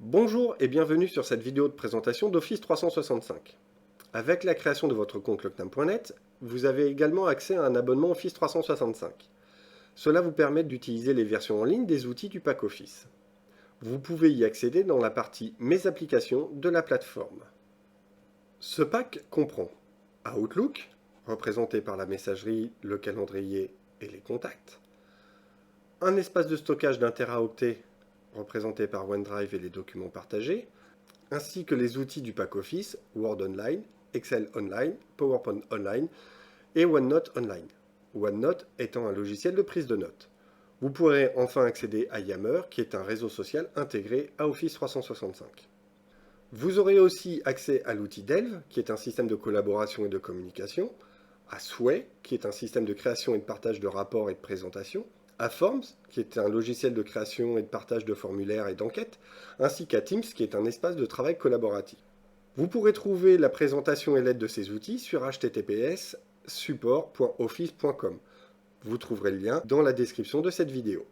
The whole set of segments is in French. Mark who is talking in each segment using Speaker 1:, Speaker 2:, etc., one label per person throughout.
Speaker 1: Bonjour et bienvenue sur cette vidéo de présentation d'Office 365. Avec la création de votre compte locnam.net, vous avez également accès à un abonnement Office 365. Cela vous permet d'utiliser les versions en ligne des outils du pack Office. Vous pouvez y accéder dans la partie Mes applications de la plateforme. Ce pack comprend Outlook, représenté par la messagerie, le calendrier et les contacts, un espace de stockage d'un teraoctet représenté par OneDrive et les documents partagés, ainsi que les outils du pack Office, Word Online, Excel Online, PowerPoint Online et OneNote Online. OneNote étant un logiciel de prise de notes. Vous pourrez enfin accéder à Yammer, qui est un réseau social intégré à Office 365. Vous aurez aussi accès à l'outil Delve, qui est un système de collaboration et de communication, à Sway, qui est un système de création et de partage de rapports et de présentations, à Forms, qui est un logiciel de création et de partage de formulaires et d'enquêtes, ainsi qu'à Teams, qui est un espace de travail collaboratif. Vous pourrez trouver la présentation et l'aide de ces outils sur https://support.office.com. Vous trouverez le lien dans la description de cette vidéo.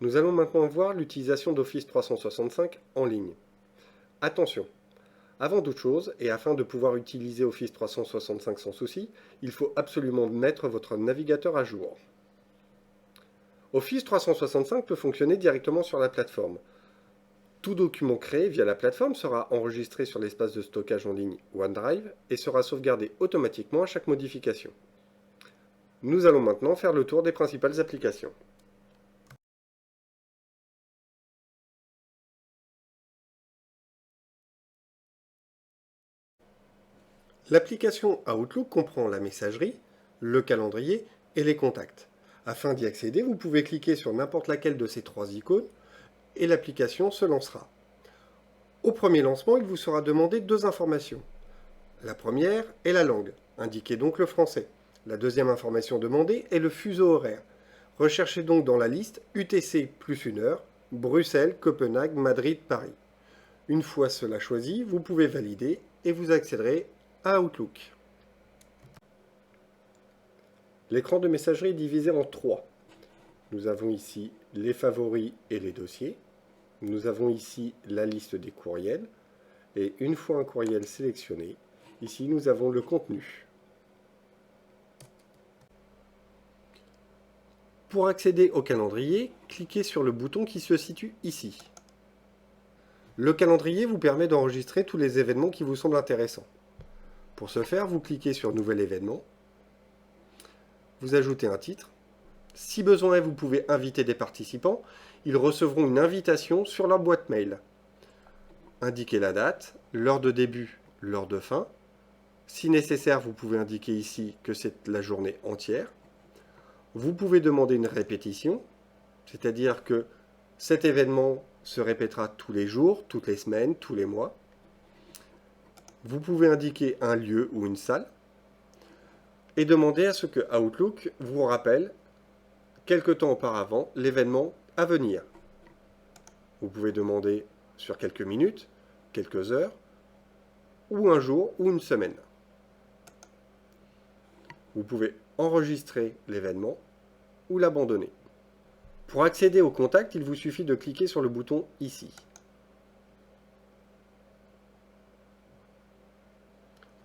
Speaker 1: Nous allons maintenant voir l'utilisation d'Office 365 en ligne. Attention! Avant toute chose, et afin de pouvoir utiliser Office 365 sans souci, il faut absolument mettre votre navigateur à jour. Office 365 peut fonctionner directement sur la plateforme. Tout document créé via la plateforme sera enregistré sur l'espace de stockage en ligne OneDrive et sera sauvegardé automatiquement à chaque modification. Nous allons maintenant faire le tour des principales applications. L'application Outlook comprend la messagerie, le calendrier et les contacts. Afin d'y accéder, vous pouvez cliquer sur n'importe laquelle de ces trois icônes et l'application se lancera. Au premier lancement, il vous sera demandé deux informations. La première est la langue, indiquez donc le français. La deuxième information demandée est le fuseau horaire. Recherchez donc dans la liste UTC plus 1 heure, Bruxelles, Copenhague, Madrid, Paris. Une fois cela choisi, vous pouvez valider et vous accéderez à Outlook. L'écran de messagerie est divisé en trois. Nous avons ici les favoris et les dossiers. Nous avons ici la liste des courriels. Et une fois un courriel sélectionné, ici nous avons le contenu. Pour accéder au calendrier, cliquez sur le bouton qui se situe ici. Le calendrier vous permet d'enregistrer tous les événements qui vous semblent intéressants. Pour ce faire, vous cliquez sur Nouvel événement. Vous ajoutez un titre. Si besoin est, vous pouvez inviter des participants. Ils recevront une invitation sur leur boîte mail. Indiquez la date, l'heure de début, l'heure de fin. Si nécessaire, vous pouvez indiquer ici que c'est la journée entière. Vous pouvez demander une répétition, c'est-à-dire que cet événement se répétera tous les jours, toutes les semaines, tous les mois. Vous pouvez indiquer un lieu ou une salle et demander à ce que Outlook vous rappelle quelque temps auparavant l'événement à venir. Vous pouvez demander sur quelques minutes, quelques heures, ou un jour ou une semaine. Vous pouvez enregistrer l'événement ou l'abandonner. Pour accéder au contact, il vous suffit de cliquer sur le bouton ici.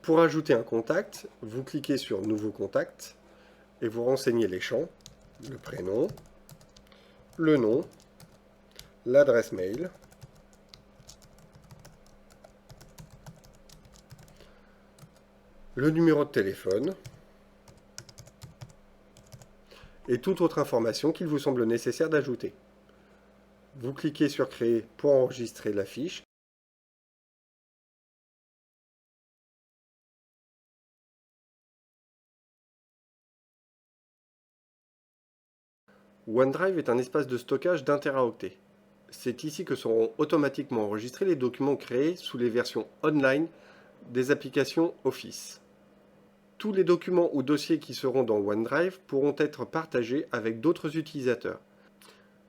Speaker 1: Pour ajouter un contact, vous cliquez sur Nouveau contact et vous renseignez les champs, le prénom, le nom, l'adresse mail, le numéro de téléphone et toute autre information qu'il vous semble nécessaire d'ajouter. Vous cliquez sur Créer pour enregistrer la fiche. OneDrive est un espace de stockage d'un teraoctet. C'est ici que seront automatiquement enregistrés les documents créés sous les versions online des applications Office. Tous les documents ou dossiers qui seront dans OneDrive pourront être partagés avec d'autres utilisateurs.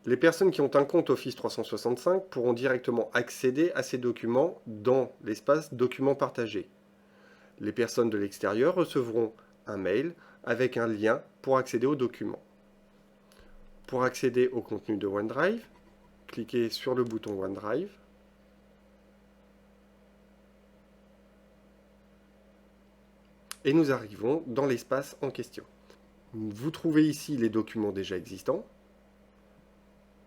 Speaker 1: Les personnes qui ont un compte Office 365 pourront directement accéder à ces documents dans l'espace Documents partagés. Les personnes de l'extérieur recevront un mail avec un lien pour accéder au document. Pour accéder au contenu de OneDrive, cliquez sur le bouton OneDrive. Et nous arrivons dans l'espace en question. Vous trouvez ici les documents déjà existants.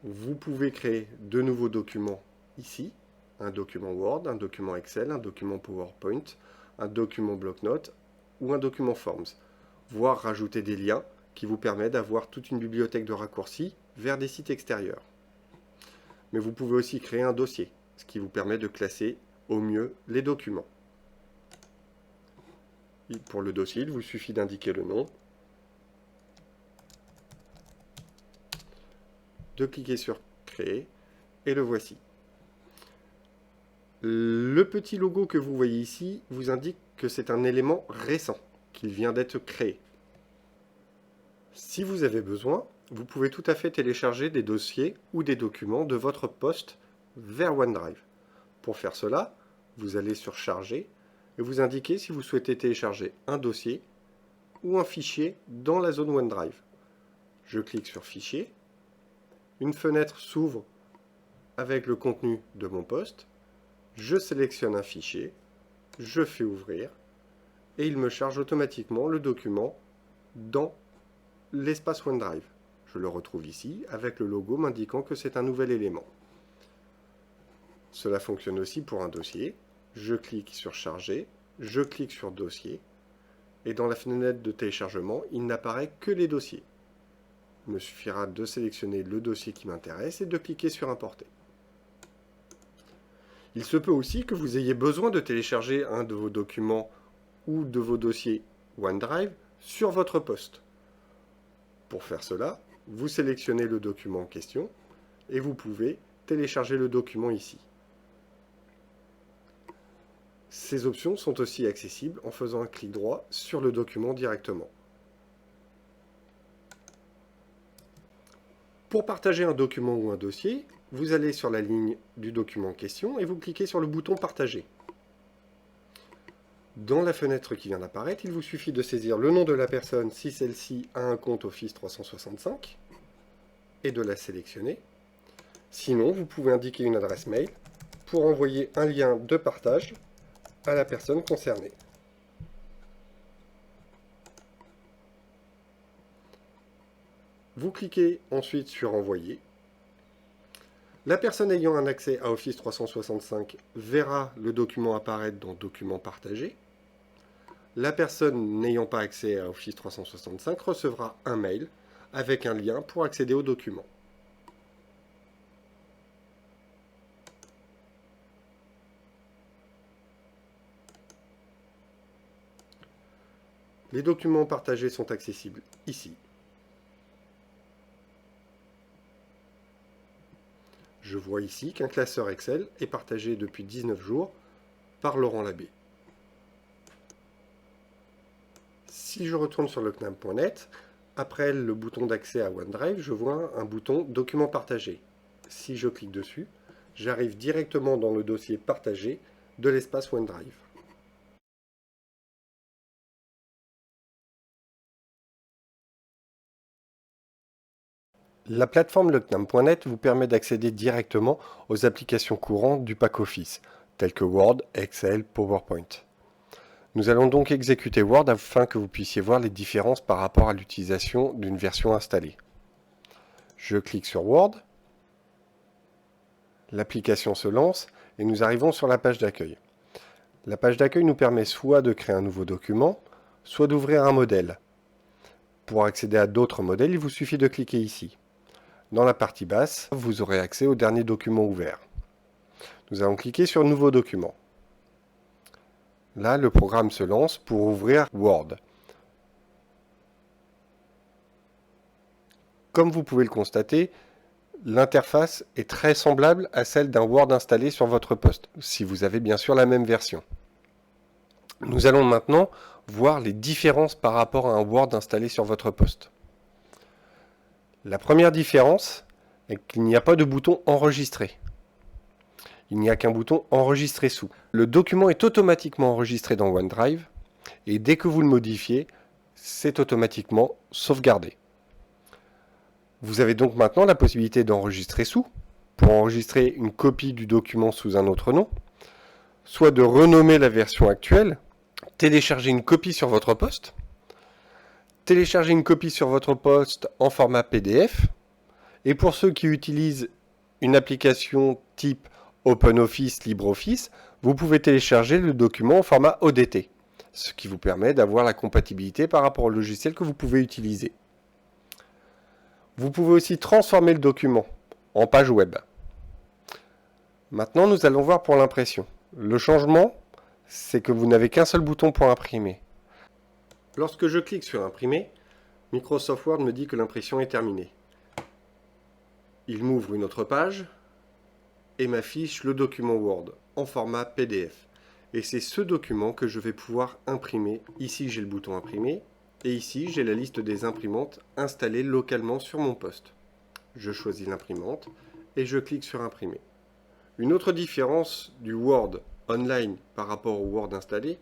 Speaker 1: Vous pouvez créer de nouveaux documents ici. Un document Word, un document Excel, un document PowerPoint, un document bloc-notes ou un document Forms. Voire rajouter des liens qui vous permettent d'avoir toute une bibliothèque de raccourcis vers des sites extérieurs. Mais vous pouvez aussi créer un dossier, ce qui vous permet de classer au mieux les documents. Pour le dossier, il vous suffit d'indiquer le nom, de cliquer sur Créer, et le voici. Le petit logo que vous voyez ici vous indique que c'est un élément récent, qu'il vient d'être créé. Si vous avez besoin, vous pouvez tout à fait télécharger des dossiers ou des documents de votre poste vers OneDrive. Pour faire cela, vous allez sur Charger et vous indiquez si vous souhaitez télécharger un dossier ou un fichier dans la zone OneDrive. Je clique sur Fichier. Une fenêtre s'ouvre avec le contenu de mon poste. Je sélectionne un fichier, je fais ouvrir et il me charge automatiquement le document dans l'espace OneDrive. Je le retrouve ici avec le logo m'indiquant que c'est un nouvel élément. Cela fonctionne aussi pour un dossier. Je clique sur Charger, je clique sur Dossier et dans la fenêtre de téléchargement, il n'apparaît que les dossiers. Il me suffira de sélectionner le dossier qui m'intéresse et de cliquer sur Importer. Il se peut aussi que vous ayez besoin de télécharger un de vos documents ou de vos dossiers OneDrive sur votre poste. Pour faire cela, vous sélectionnez le document en question et vous pouvez télécharger le document ici. Ces options sont aussi accessibles en faisant un clic droit sur le document directement. Pour partager un document ou un dossier, vous allez sur la ligne du document en question et vous cliquez sur le bouton Partager. Dans la fenêtre qui vient d'apparaître, il vous suffit de saisir le nom de la personne si celle-ci a un compte Office 365 et de la sélectionner. Sinon, vous pouvez indiquer une adresse mail pour envoyer un lien de partage à la personne concernée. Vous cliquez ensuite sur Envoyer. La personne ayant un accès à Office 365 verra le document apparaître dans Documents partagés. La personne n'ayant pas accès à Office 365 recevra un mail avec un lien pour accéder au document. Les documents partagés sont accessibles ici. Je vois ici qu'un classeur Excel est partagé depuis 19 jours par Laurent Labbé. Si je retourne sur le CNAM.net, après le bouton d'accès à OneDrive, je vois un bouton Documents partagés. Si je clique dessus, j'arrive directement dans le dossier partagé de l'espace OneDrive. La plateforme lecnam.net vous permet d'accéder directement aux applications courantes du pack Office, telles que Word, Excel, PowerPoint. Nous allons donc exécuter Word afin que vous puissiez voir les différences par rapport à l'utilisation d'une version installée. Je clique sur Word, l'application se lance et nous arrivons sur la page d'accueil. La page d'accueil nous permet soit de créer un nouveau document, soit d'ouvrir un modèle. Pour accéder à d'autres modèles, il vous suffit de cliquer ici. Dans la partie basse, vous aurez accès au dernier document ouvert. Nous allons cliquer sur Nouveau document. Là, le programme se lance pour ouvrir Word. Comme vous pouvez le constater, l'interface est très semblable à celle d'un Word installé sur votre poste, si vous avez bien sûr la même version. Nous allons maintenant voir les différences par rapport à un Word installé sur votre poste. La première différence est qu'il n'y a pas de bouton Enregistrer. Il n'y a qu'un bouton Enregistrer sous. Le document est automatiquement enregistré dans OneDrive et dès que vous le modifiez, c'est automatiquement sauvegardé. Vous avez donc maintenant la possibilité d'enregistrer sous, pour enregistrer une copie du document sous un autre nom, soit de renommer la version actuelle, télécharger une copie sur votre poste, télécharger une copie sur votre poste en format PDF, et pour ceux qui utilisent une application type OpenOffice, LibreOffice, vous pouvez télécharger le document en format ODT, ce qui vous permet d'avoir la compatibilité par rapport au logiciel que vous pouvez utiliser. Vous pouvez aussi transformer le document en page web. Maintenant, nous allons voir pour l'impression. Le changement, c'est que vous n'avez qu'un seul bouton pour imprimer. Lorsque je clique sur imprimer, Microsoft Word me dit que l'impression est terminée. Il m'ouvre une autre page et m'affiche le document Word en format PDF. Et c'est ce document que je vais pouvoir imprimer. Ici, j'ai le bouton imprimer. Et ici, j'ai la liste des imprimantes installées localement sur mon poste. Je choisis l'imprimante et je clique sur imprimer. Une autre différence du Word online par rapport au Word installé,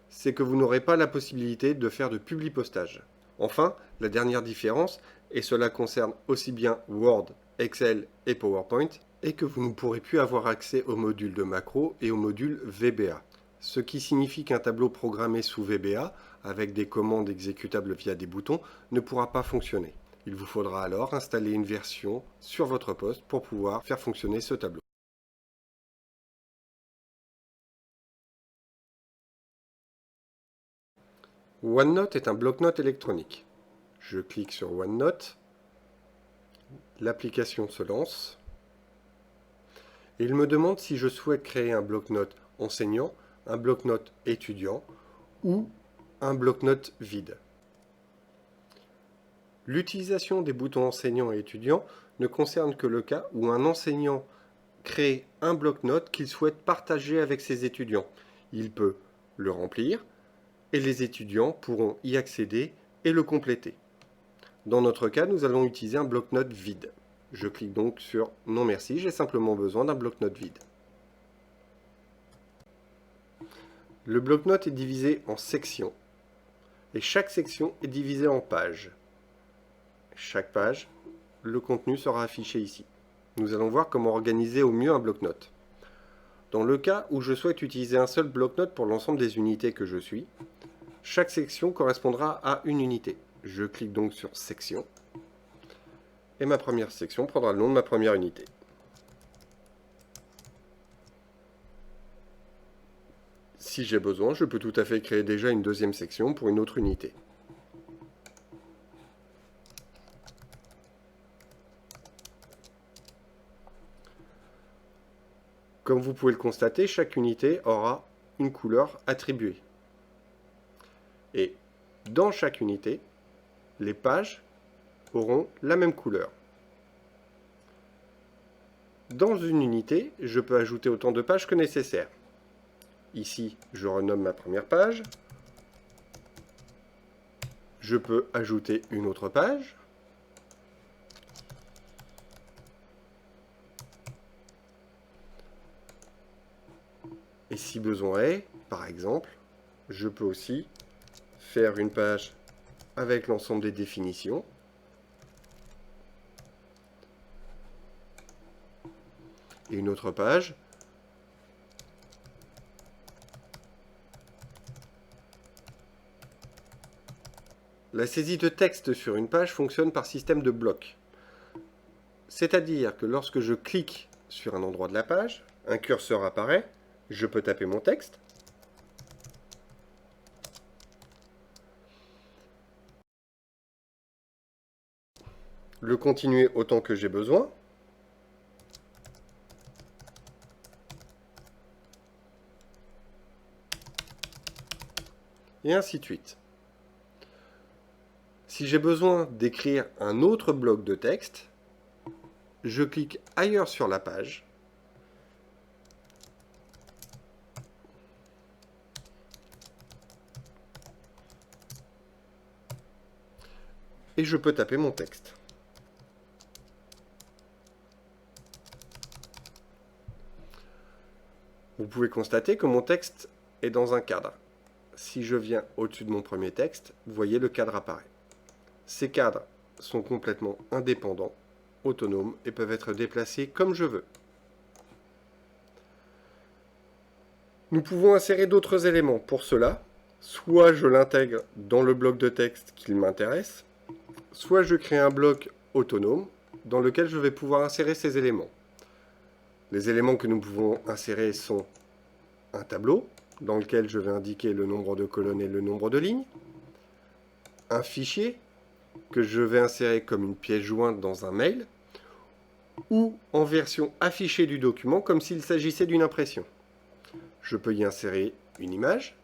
Speaker 1: c'est que vous n'aurez pas la possibilité de faire de publipostage. Enfin, la dernière différence, et cela concerne aussi bien Word, Excel et PowerPoint, est que vous ne pourrez plus avoir accès au module de macro et au module VBA. Ce qui signifie qu'un tableau programmé sous VBA, avec des commandes exécutables via des boutons, ne pourra pas fonctionner. Il vous faudra alors installer une version sur votre poste pour pouvoir faire fonctionner ce tableau. OneNote est un bloc-notes électronique. Je clique sur OneNote, l'application se lance, et il me demande si je souhaite créer un bloc-notes enseignant, un bloc-notes étudiant ou un bloc-notes vide. L'utilisation des boutons enseignant et étudiant ne concerne que le cas où un enseignant crée un bloc-notes qu'il souhaite partager avec ses étudiants. Il peut le remplir et les étudiants pourront y accéder et le compléter. Dans notre cas, nous allons utiliser un bloc-notes vide. Je clique donc sur « Non merci, j'ai simplement besoin d'un bloc-notes vide ». Le bloc-notes est divisé en sections et chaque section est divisée en pages. Chaque page, le contenu sera affiché ici. Nous allons voir comment organiser au mieux un bloc-notes. Dans le cas où je souhaite utiliser un seul bloc-notes pour l'ensemble des unités que je suis, chaque section correspondra à une unité. Je clique donc sur « Section » et ma première section prendra le nom de ma première unité. Si j'ai besoin, je peux tout à fait créer déjà une deuxième section pour une autre unité. Comme vous pouvez le constater, chaque unité aura une couleur attribuée. Et dans chaque unité, les pages auront la même couleur. Dans une unité, je peux ajouter autant de pages que nécessaire. Ici, je renomme ma première page. Je peux ajouter une autre page. Et si besoin est, par exemple, je peux aussi faire une page avec l'ensemble des définitions. Et une autre page La saisie de texte sur une page fonctionne par système de blocs. C'est-à-dire que lorsque je clique sur un endroit de la page, un curseur apparaît, je peux taper mon texte, le continuer autant que j'ai besoin, et ainsi de suite. Si j'ai besoin d'écrire un autre bloc de texte, je clique ailleurs sur la page, et je peux taper mon texte. Vous pouvez constater que mon texte est dans un cadre. si je viens au-dessus de mon premier texte, vous voyez le cadre apparaît. Ces cadres sont complètement indépendants, autonomes et peuvent être déplacés comme je veux. Nous pouvons insérer d'autres éléments. Pour cela, soit je l'intègre dans le bloc de texte qui m'intéresse, soit je crée un bloc autonome dans lequel je vais pouvoir insérer ces éléments. Les éléments que nous pouvons insérer sont un tableau, dans lequel je vais indiquer le nombre de colonnes et le nombre de lignes, un fichier que je vais insérer comme une pièce jointe dans un mail, ou en version affichée du document comme s'il s'agissait d'une impression. Je peux y insérer une image,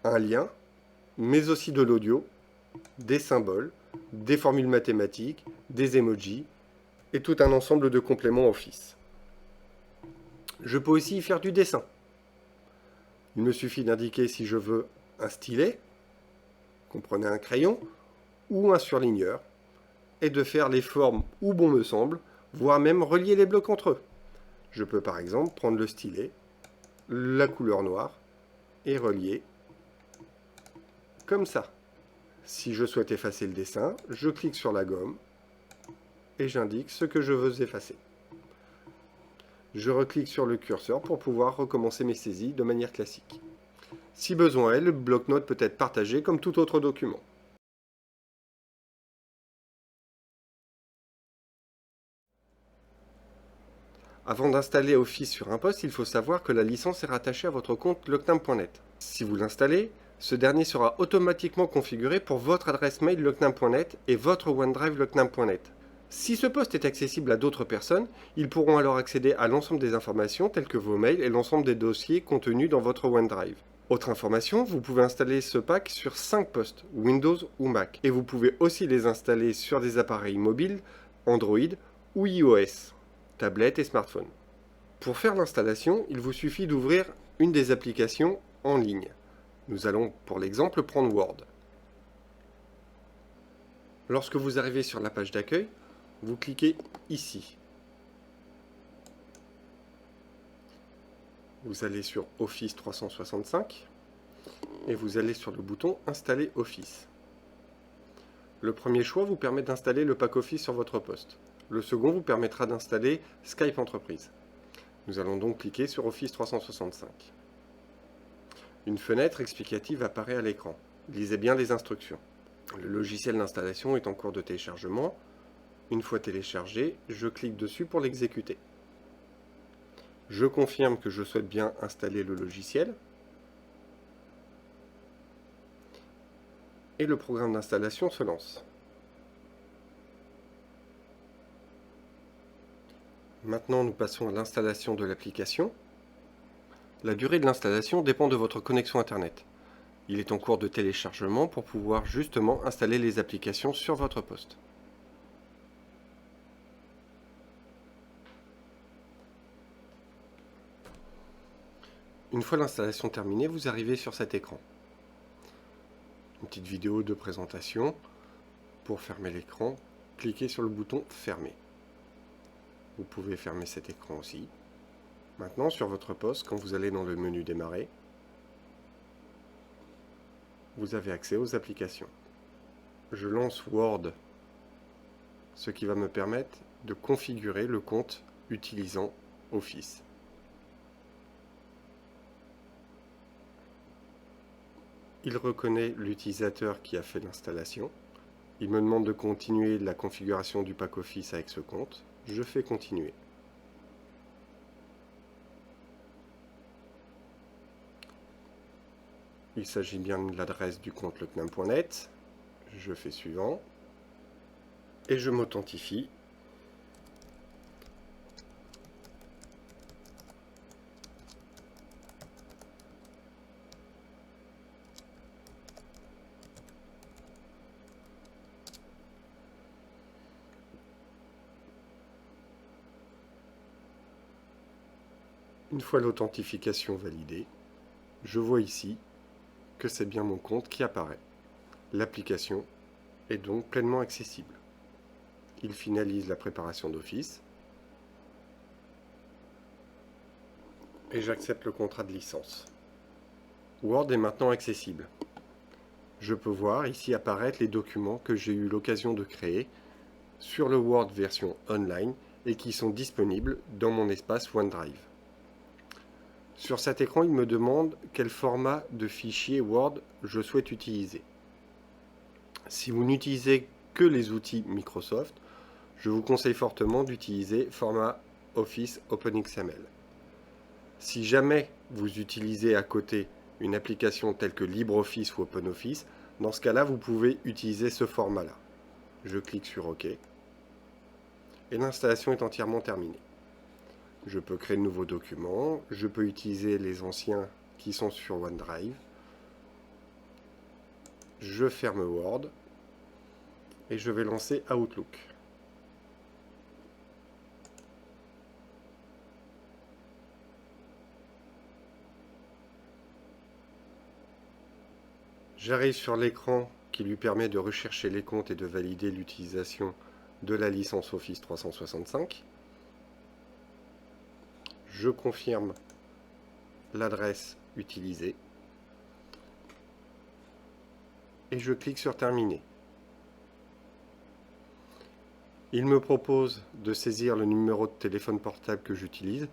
Speaker 1: un lien, mais aussi de l'audio, des symboles, des formules mathématiques, des emojis et tout un ensemble de compléments Office. Je peux aussi y faire du dessin. Il me suffit d'indiquer si je veux un stylet, comprenez un crayon, ou un surligneur, et de faire les formes où bon me semble, voire même relier les blocs entre eux. Je peux par exemple prendre le stylet, la couleur noire, et relier comme ça. Si je souhaite effacer le dessin, je clique sur la gomme, et j'indique ce que je veux effacer. Je reclique sur le curseur pour pouvoir recommencer mes saisies de manière classique. Si besoin est, le bloc-notes peut être partagé comme tout autre document. Avant d'installer Office sur un poste, il faut savoir que la licence est rattachée à votre compte Locknam.net. Si vous l'installez, ce dernier sera automatiquement configuré pour votre adresse mail Locknam.net et votre OneDrive Locknam.net. Si ce poste est accessible à d'autres personnes, ils pourront alors accéder à l'ensemble des informations telles que vos mails et l'ensemble des dossiers contenus dans votre OneDrive. Autre information, vous pouvez installer ce pack sur 5 postes, Windows ou Mac, et vous pouvez aussi les installer sur des appareils mobiles, Android ou iOS, tablettes et smartphones. Pour faire l'installation, il vous suffit d'ouvrir une des applications en ligne. Nous allons pour l'exemple prendre Word. Lorsque vous arrivez sur la page d'accueil, vous cliquez ici. Vous allez sur Office 365 et vous allez sur le bouton Installer Office. Le premier choix vous permet d'installer le pack Office sur votre poste. Le second vous permettra d'installer Skype Entreprise. Nous allons donc cliquer sur Office 365. Une fenêtre explicative apparaît à l'écran. Lisez bien les instructions. Le logiciel d'installation est en cours de téléchargement. Une fois téléchargé, je clique dessus pour l'exécuter. Je confirme que je souhaite bien installer le logiciel. Et le programme d'installation se lance. Maintenant, nous passons à l'installation de l'application. La durée de l'installation dépend de votre connexion Internet. Il est en cours de téléchargement pour pouvoir justement installer les applications sur votre poste. Une fois l'installation terminée, vous arrivez sur cet écran. Une petite vidéo de présentation. Pour fermer l'écran, cliquez sur le bouton « Fermer ». Vous pouvez fermer cet écran aussi. Maintenant, sur votre poste, quand vous allez dans le menu « Démarrer », vous avez accès aux applications. Je lance Word, ce qui va me permettre de configurer le compte utilisant Office. Il reconnaît l'utilisateur qui a fait l'installation. Il me demande de continuer la configuration du pack Office avec ce compte. Je fais continuer. Il s'agit bien de l'adresse du compte locknam.net. Je fais suivant. Et je m'authentifie. Une fois l'authentification validée, je vois ici que c'est bien mon compte qui apparaît. L'application est donc pleinement accessible. Il finalise la préparation d'Office et j'accepte le contrat de licence. Word est maintenant accessible. Je peux voir ici apparaître les documents que j'ai eu l'occasion de créer sur le Word version online et qui sont disponibles dans mon espace OneDrive. Sur cet écran, il me demande quel format de fichier Word je souhaite utiliser. Si vous n'utilisez que les outils Microsoft, je vous conseille fortement d'utiliser format Office OpenXML. Si jamais vous utilisez à côté une application telle que LibreOffice ou OpenOffice, dans ce cas-là, vous pouvez utiliser ce format-là. Je clique sur OK et l'installation est entièrement terminée. Je peux créer de nouveaux documents, je peux utiliser les anciens qui sont sur OneDrive. Je ferme Word et je vais lancer Outlook. J'arrive sur l'écran qui lui permet de rechercher les comptes et de valider l'utilisation de la licence Office 365. Je confirme l'adresse utilisée et je clique sur Terminer. Il me propose de saisir le numéro de téléphone portable que j'utilise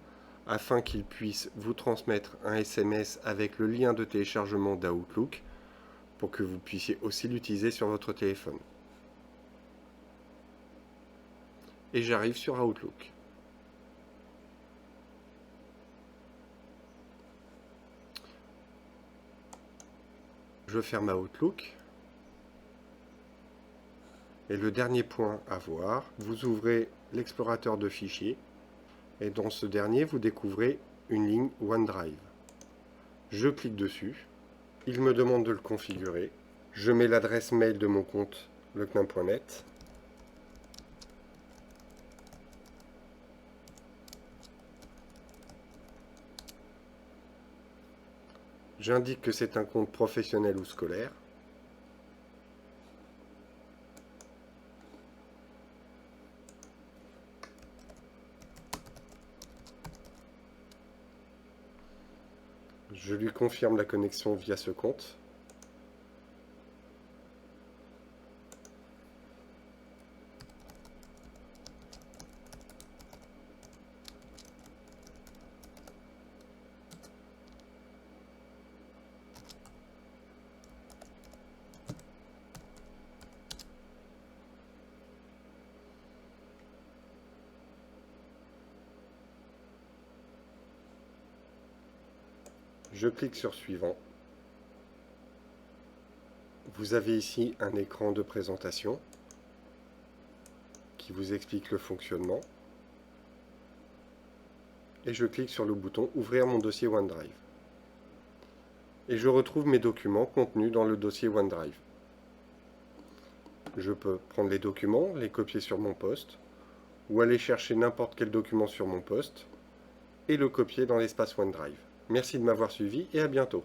Speaker 1: afin qu'il puisse vous transmettre un SMS avec le lien de téléchargement d'Outlook pour que vous puissiez aussi l'utiliser sur votre téléphone. Et j'arrive sur Outlook. Je ferme Outlook. Et le dernier point à voir, vous ouvrez l'explorateur de fichiers et dans ce dernier, vous découvrez une ligne OneDrive. Je clique dessus. Il me demande de le configurer. Je mets l'adresse mail de mon compte lecnin.net. J'indique que c'est un compte professionnel ou scolaire. Je lui confirme la connexion via ce compte. Je clique sur Suivant. Vous avez ici un écran de présentation qui vous explique le fonctionnement. Et je clique sur le bouton Ouvrir mon dossier OneDrive. Et je retrouve mes documents contenus dans le dossier OneDrive. Je peux prendre les documents, les copier sur mon poste, ou aller chercher n'importe quel document sur mon poste et le copier dans l'espace OneDrive. Merci de m'avoir suivi et à bientôt.